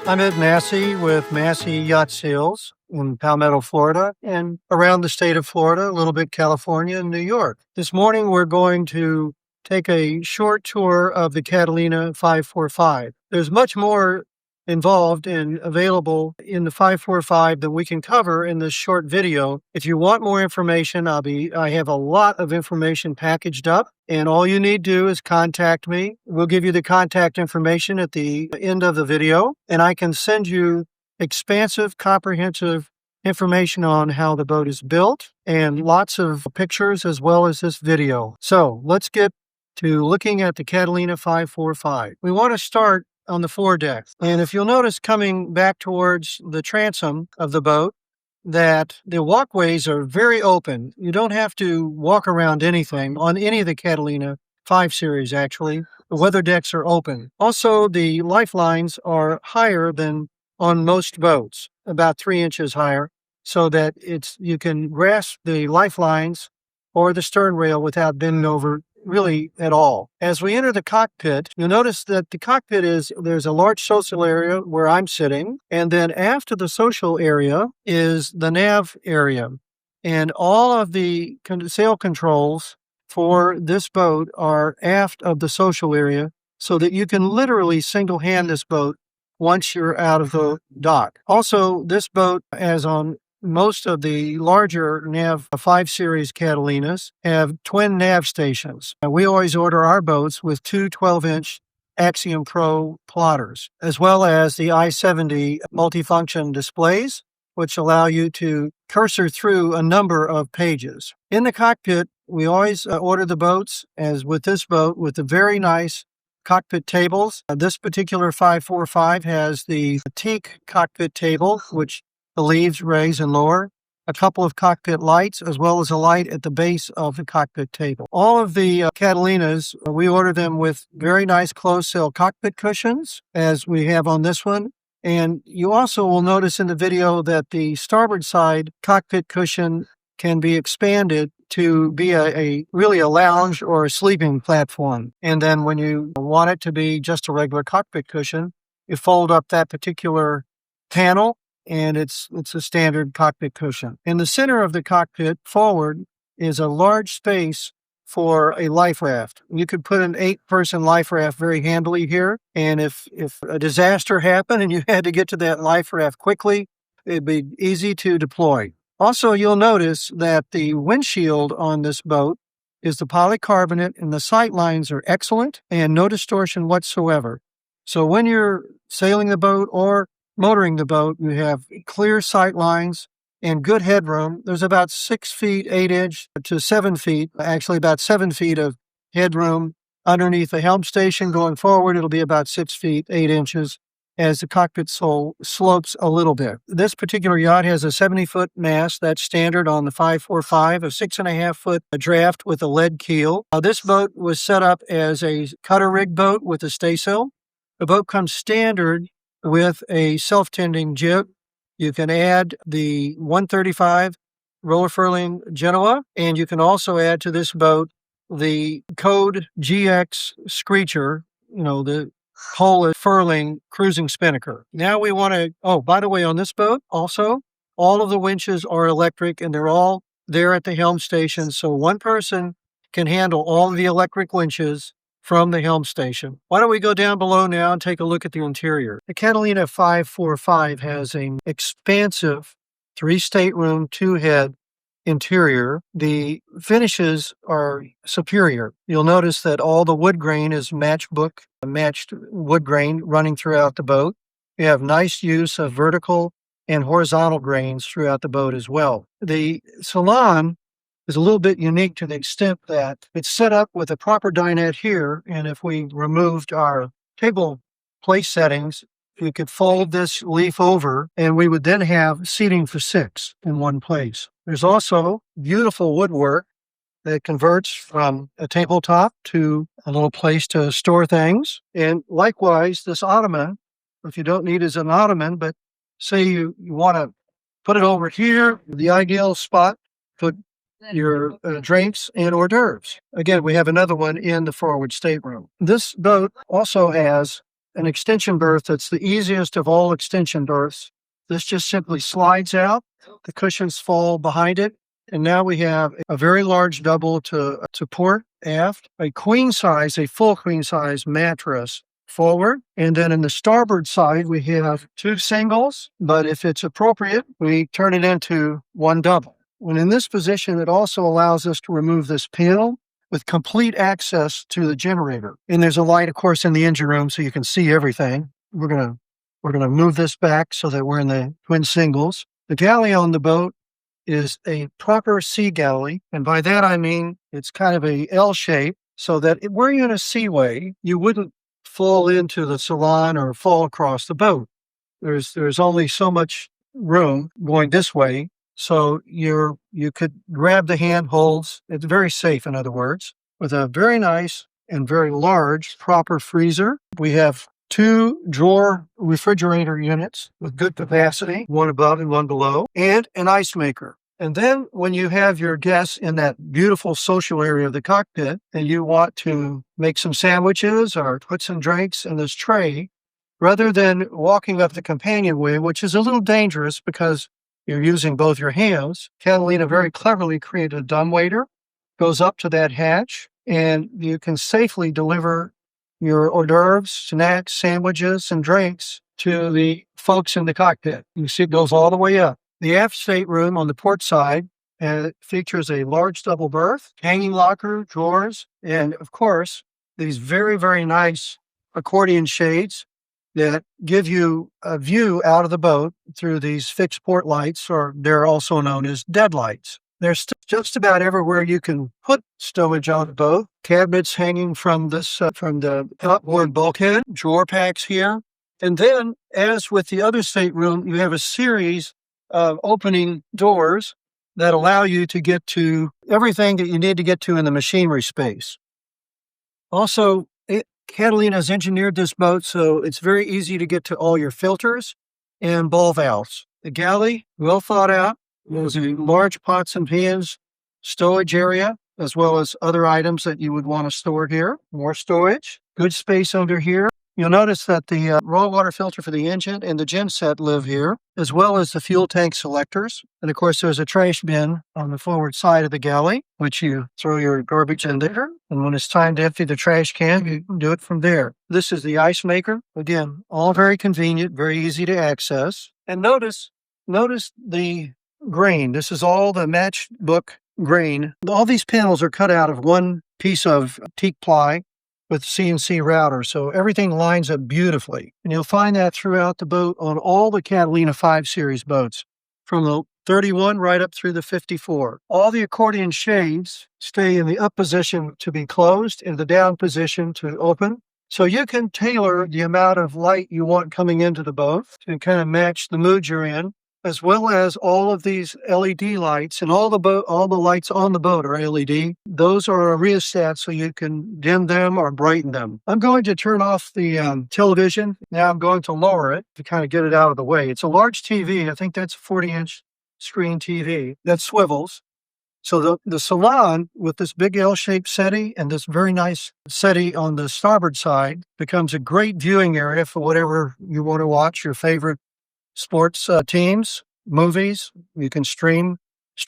I'm Ed Massey with Massey Yacht Sales in Palmetto, Florida, and around the state of Florida, a little bit California and New York. This morning, we're going to take a short tour of the Catalina 545. There's much more involved and available in the 545 that we can cover in this short video. If you want more information, I have a lot of information packaged up, and all you need to do is contact me. We'll give you the contact information at the end of the video, and I can send you expansive, comprehensive information on how the boat is built and lots of pictures as well as this video. So let's get to looking at the Catalina 545. We want to start on the foredeck. And if you'll notice coming back towards the transom of the boat, that the walkways are very open. You don't have to walk around anything on any of the Catalina 5 series, actually. The weather decks are open. Also, the lifelines are higher than on most boats, about 3 inches higher, so that you can grasp the lifelines or the stern rail without bending over really at all. As we enter the cockpit, you'll notice that the cockpit there's a large social area where I'm sitting, and then after the social area is the nav area. And all of the sail controls for this boat are aft of the social area, so that you can literally single-hand this boat once you're out of the dock. Also, this boat, as on most of the larger Nav 5 Series Catalinas, have twin nav stations. We always order our boats with two 12-inch Axiom Pro plotters, as well as the I-70 multifunction displays, which allow you to cursor through a number of pages. In the cockpit, we always order the boats, as with this boat, with the very nice cockpit tables. This particular 545 has the teak cockpit table, which the leaves raise and lower, a couple of cockpit lights, as well as a light at the base of the cockpit table. All of the Catalinas, we order them with very nice closed-sail cockpit cushions, as we have on this one. And you also will notice in the video that the starboard side cockpit cushion can be expanded to be really a lounge or a sleeping platform. And then when you want it to be just a regular cockpit cushion, you fold up that particular panel, and it's a standard cockpit cushion. In the center of the cockpit forward is a large space for a life raft. You could put an 8-person life raft very handily here, and if a disaster happened and you had to get to that life raft quickly, it'd be easy to deploy. Also, you'll notice that the windshield on this boat is the polycarbonate, and the sight lines are excellent and no distortion whatsoever. So when you're sailing the boat or motoring the boat, you have clear sight lines and good headroom. There's about 6 feet 8 inch to 7 feet, actually about 7 feet of headroom underneath the helm station. Going forward, it'll be about 6 feet 8 inches as the cockpit slopes a little bit. This particular yacht has a 70-foot mast. That's standard on the 545, a 6.5-foot draft with a lead keel. This boat was set up as a cutter rig boat with a staysail. The boat comes standard with a self-tending jib. You can add the 135 roller furling Genoa, and you can also add to this boat the Code GX Screecher, the Polish furling cruising spinnaker. Now we want to, by the way, on this boat also, all of the winches are electric, and they're all there at the helm station, so one person can handle all of the electric winches from the helm station. Why don't we go down below now and take a look at the interior? The Catalina 545 has an expansive 3-stateroom, 2-head interior. The finishes are superior. You'll notice that all the wood grain is matched wood grain running throughout the boat. You have nice use of vertical and horizontal grains throughout the boat as well. The salon is a little bit unique to the extent that it's set up with a proper dinette here, and if we removed our table place settings, we could fold this leaf over, and we would then have seating for 6 in one place. There's also beautiful woodwork that converts from a tabletop to a little place to store things. And likewise, this ottoman, if you don't need it as an ottoman, but say you want to put it over here, the ideal spot, put your drinks and hors d'oeuvres. Again, we have another one in the forward stateroom. This boat also has an extension berth that's the easiest of all extension berths. This just simply slides out, the cushions fall behind it, and now we have a very large double to port aft, a full queen size mattress forward. And then in the starboard side, we have two singles, but if it's appropriate, we turn it into one double. When in this position, it also allows us to remove this panel with complete access to the generator. And there's a light, of course, in the engine room so you can see everything. We're gonna move this back so that we're in the twin singles. The galley on the boat is a proper sea galley, and by that I mean it's kind of a L shape, so that were you in a seaway, you wouldn't fall into the salon or fall across the boat. There's only so much room going this way, so you could grab the handholds. It's very safe, in other words, with a very nice and very large proper freezer. We have two drawer refrigerator units with good capacity, one above and one below, and an ice maker. And then when you have your guests in that beautiful social area of the cockpit and you want to make some sandwiches or put some drinks in this tray, rather than walking up the companionway, which is a little dangerous because you're using both your hands, Catalina very cleverly created a dumbwaiter, goes up to that hatch, and you can safely deliver your hors d'oeuvres, snacks, sandwiches, and drinks to the folks in the cockpit. You see it goes all the way up. The aft stateroom on the port side features a large double berth, hanging locker, drawers, and of course, these very, very nice accordion shades that give you a view out of the boat through these fixed port lights, or they're also known as deadlights. There's just about everywhere you can put stowage on the boat. Cabinets hanging from the outboard bulkhead, drawer packs here. And then, as with the other stateroom, you have a series of opening doors that allow you to get to everything that you need to get to in the machinery space. Also, Catalina's engineered this boat so it's very easy to get to all your filters and ball valves. The galley, well thought out. There's a large pots and pans stowage area, as well as other items that you would want to store here. More storage, good space under here. You'll notice that the raw water filter for the engine and the gen set live here, as well as the fuel tank selectors. And of course, there's a trash bin on the forward side of the galley, which you throw your garbage in there. And when it's time to empty the trash can, you can do it from there. This is the ice maker. Again, all very convenient, very easy to access. And notice the grain. This is all the matchbook grain. All these panels are cut out of one piece of teak ply with CNC router, so everything lines up beautifully. And you'll find that throughout the boat on all the Catalina 5 Series boats, from the 31 right up through the 54. All the accordion shades stay in the up position to be closed and the down position to open. So you can tailor the amount of light you want coming into the boat to kind of match the mood you're in, as well as all of these LED lights, and all the lights on the boat are LED. Those are a rheostat, so you can dim them or brighten them. I'm going to turn off the television. Now I'm going to lower it to kind of get it out of the way. It's a large TV. I think that's a 40-inch screen TV that swivels. So the salon with this big L-shaped settee and this very nice settee on the starboard side becomes a great viewing area for whatever you want to watch, your favorite sports teams, movies. You can stream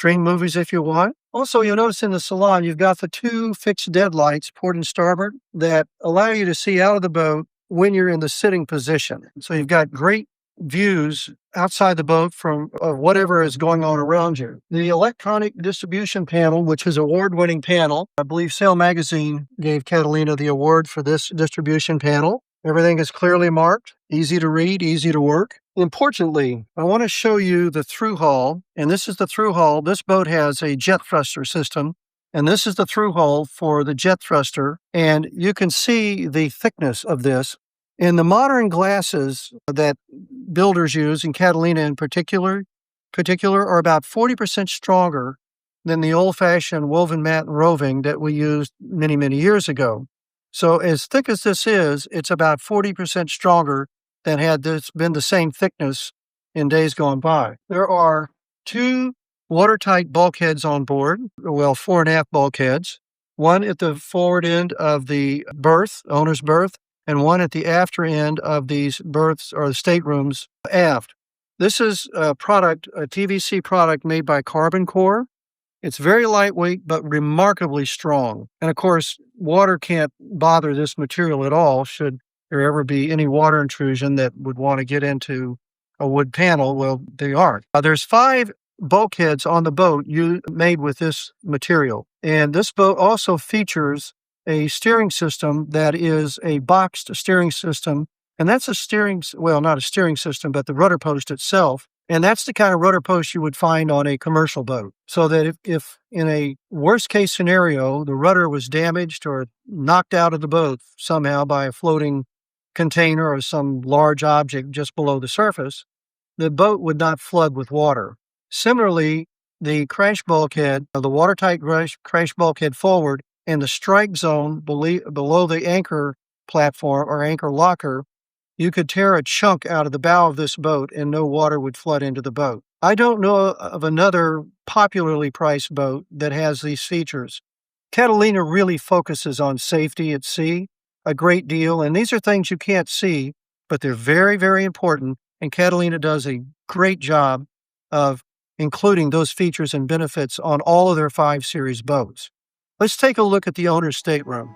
movies if you want. Also, you'll notice in the salon, you've got the two fixed deadlights, port and starboard, that allow you to see out of the boat when you're in the sitting position. So you've got great views outside the boat of whatever is going on around you. The electronic distribution panel, which is an award-winning panel, I believe Sail Magazine gave Catalina the award for this distribution panel. Everything is clearly marked, easy to read, easy to work. Importantly, I want to show you the through hull, and this is the through hull. This boat has a jet thruster system, and this is the through hull for the jet thruster, and you can see the thickness of this. In the modern glasses that builders use, and Catalina in particular, are about 40% stronger than the old-fashioned woven mat and roving that we used many, many years ago. So as thick as this is, it's about 40% stronger than had this been the same thickness in days gone by. There are two watertight bulkheads on board, well, 4.5 bulkheads, one at the forward end of the berth, owner's berth, and one at the after end of these berths or the staterooms aft. This is a TVC product made by Carbon Core. It's very lightweight, but remarkably strong. And of course, water can't bother this material at all should there ever be any water intrusion that would want to get into a wood panel. Well, they aren't. There's 5 bulkheads on the boat made with this material. And this boat also features a steering system that is a boxed steering system. And that's not a steering system, but the rudder post itself. And that's the kind of rudder post you would find on a commercial boat. So that if in a worst case scenario, the rudder was damaged or knocked out of the boat somehow by a floating container or some large object just below the surface, the boat would not flood with water. Similarly, the crash bulkhead, the watertight crash bulkhead forward, and the strike zone below the anchor platform or anchor locker, you could tear a chunk out of the bow of this boat and no water would flood into the boat. I don't know of another popularly priced boat that has these features. Catalina really focuses on safety at sea a great deal, and these are things you can't see, but they're very, very important, and Catalina does a great job of including those features and benefits on all of their 5 Series boats. Let's take a look at the owner's stateroom.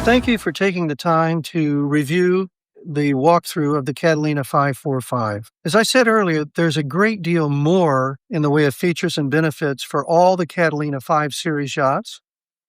Thank you for taking the time to review the walkthrough of the Catalina 545. As I said earlier, there's a great deal more in the way of features and benefits for all the Catalina 5 Series yachts.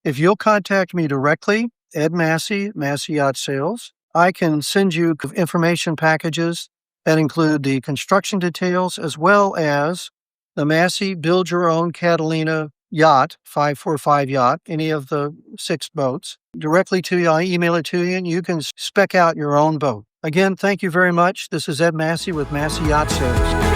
If you'll contact me directly, Ed Massey, Massey Yacht Sales, I can send you information packages that include the construction details as well as the Massey Build Your Own Catalina Yacht, 545 yacht, any of the 6 boats, directly to you. I email it to you and you can spec out your own boat. Again, thank you very much. This is Ed Massey with Massey Yacht Sales.